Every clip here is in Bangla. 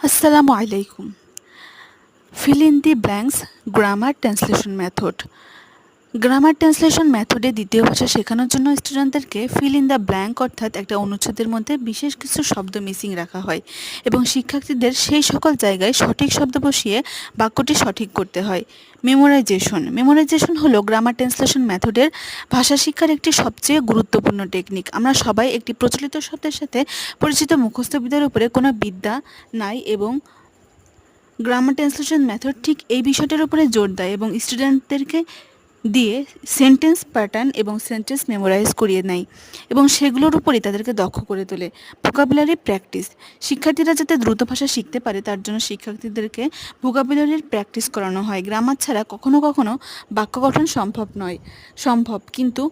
আসসালামু আলাইকুম। Fill in the blanks grammar translation method. Grammar translation মেথডে দ্বিতীয় ভাষা শেখানোর জন্য স্টুডেন্টদেরকে ফিল ইন দ্য ব্ল্যাঙ্ক অর্থাৎ একটা অনুচ্ছেদের মধ্যে বিশেষ কিছু শব্দ মিসিং রাখা হয় এবং শিক্ষার্থীদের সেই সকল জায়গায় সঠিক শব্দ বসিয়ে বাক্যটি সঠিক করতে হয়। মেমোরাইজেশন হলো গ্রামার ট্রান্সলেশন মেথডের ভাষা শিক্ষার একটি সবচেয়ে গুরুত্বপূর্ণ টেকনিক। আমরা সবাই একটি প্রচলিত শব্দের সাথে পরিচিত মুখস্থ বিদ্যার উপরে কোনো বিদ্যা নাই এবং গ্রামার ট্রান্সলেশন মেথড ঠিক এই বিষয়টার উপরে জোর দেয় এবং স্টুডেন্টদেরকে দিয়ে সেন্টেন্স প্যাটার্ন এবং সেন্টেন্স মেমোরাইজ করিয়ে নেয় এবং সেগুলোর উপরই তাদেরকে দক্ষ করে তোলে। ভোকাবুলারি প্র্যাকটিস, শিক্ষার্থীরা যাতে দ্রুত ভাষা শিখতে পারে তার জন্য শিক্ষার্থীদেরকে ভোকাবুলারির প্র্যাকটিস করানো হয়। গ্রামার ছাড়া কখনো কখনো বাক্য গঠন সম্ভব কিন্তু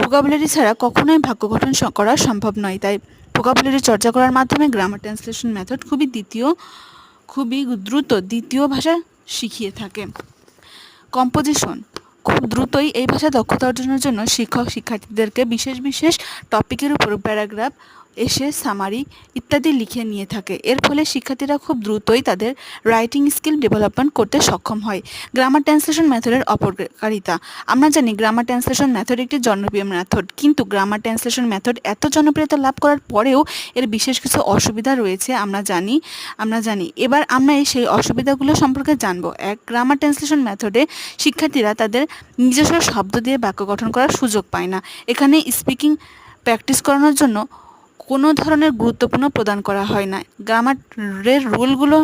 ভোকাবুলারি ছাড়া কখনোই বাক্য গঠন করা সম্ভব নয়। তাই ভোকাবুলারি চর্চা করার মাধ্যমে গ্রামার ট্রান্সলেশন মেথড খুবই দ্রুত দ্বিতীয় ভাষা শিখিয়ে থাকে। কম্পোজিশন, খুব দ্রুতই এই ভাষা দক্ষতা অর্জনের জন্য শিক্ষক শিক্ষার্থীদেরকে বিশেষ টপিকের উপর প্যারাগ্রাফ, এসে, সামারি ইত্যাদি লিখে নিয়ে থাকে। এর ফলে শিক্ষার্থীরা খুব দ্রুতই তাদের রাইটিং স্কিল ডেভেলপমেন্ট করতে সক্ষম হয়। গ্রামার ট্রান্সলেশন মেথডের অপকারিতা, আমরা জানি গ্রামার ট্রান্সলেশন মেথড একটি জনপ্রিয় মেথড, কিন্তু গ্রামার ট্রান্সলেশন মেথড এত জনপ্রিয়তা লাভ করার পরেও এর বিশেষ কিছু অসুবিধা রয়েছে আমরা জানি। এবার আমরা সেই অসুবিধাগুলো সম্পর্কে জানবো। এক, গ্রামার ট্রান্সলেশন মেথডে শিক্ষার্থীরা তাদের নিজস্ব শব্দ দিয়ে বাক্য গঠন করার সুযোগ পায় না। এখানে স্পিকিং প্র্যাকটিস করানোর জন্য কোনো ধরনের গুরুত্বপূর্ণ প্রদান করা হয় না। গ্রামারের রুলগুলো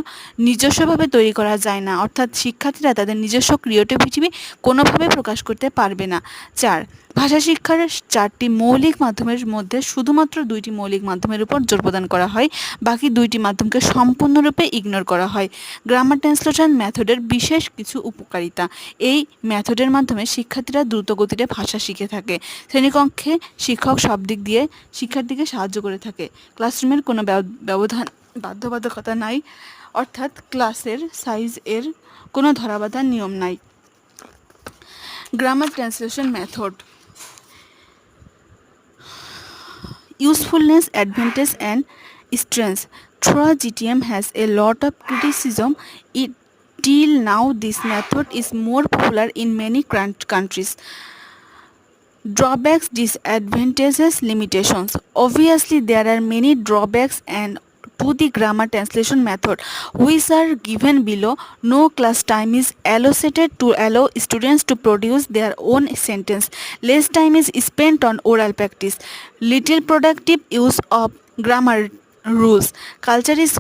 নিজস্বভাবে তৈরি করা যায় না, অর্থাৎ শিক্ষার্থীরা তাদের নিজস্ব ক্রিয়েটিভিটি কোনোভাবে প্রকাশ করতে পারবে না। 4, ভাষা শিক্ষার 4টি মৌলিক মাধ্যমের মধ্যে শুধুমাত্র 2টি মৌলিক মাধ্যমের উপর জোর প্রদান করা হয়, বাকি 2টি মাধ্যমকে সম্পূর্ণরূপে ইগনোর করা হয়। গ্রামার ট্রান্সলেশন মেথডের বিশেষ কিছু উপকারিতা, এই মেথডের মাধ্যমে শিক্ষার্থীরা দ্রুত গতিতে ভাষা শিখে থাকে। শ্রেণীকক্ষে শিক্ষক সব দিক দিয়ে শিক্ষার্থীকে সাহায্য করে থাকে। ক্লাসরুমের কোনো বাধ্যবাধকতা নাই, অর্থাৎ ক্লাসের সাইজ এর কোনো ধরাবাঁধা নিয়ম নাই। Grammar translation method, usefulness, advantage and strengths. Through GTM has a lot of criticism. Till now this method is more popular in many countries. Drawbacks, disadvantages, limitations. Obviously there are many drawbacks and to the grammar translation method, which are given below. No class time is allocated to allow students to produce their own sentence. Less time is spent on oral practice. Little productive use of grammar rules. Culture is